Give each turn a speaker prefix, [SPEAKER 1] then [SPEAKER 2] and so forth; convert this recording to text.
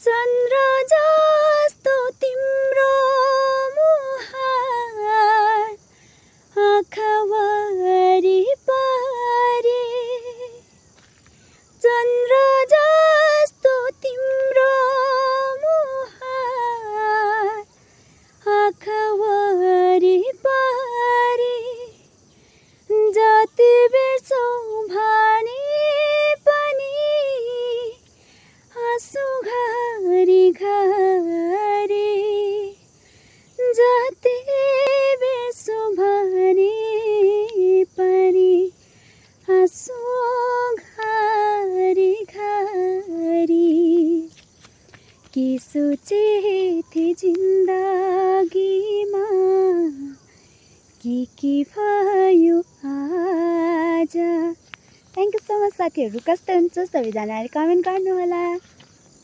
[SPEAKER 1] चन्द्र जस्तो तिम्रो मुहार आँखा वरिपरि, चन्द्र जस्तो तिम्रो मुहार आँखा वरिपरि, जति बिर्सौ भने पनि आँसु घरी घरी, जति बिर्सु भने पनि आँसु घरी घरी। के सोचेथे जिन्दगीमा के भयो आज। थ्याङ्क यू सो मच साथीहरू। कस्तो हुन्छ सबैजनाले कमेन्ट गर्नुहोला।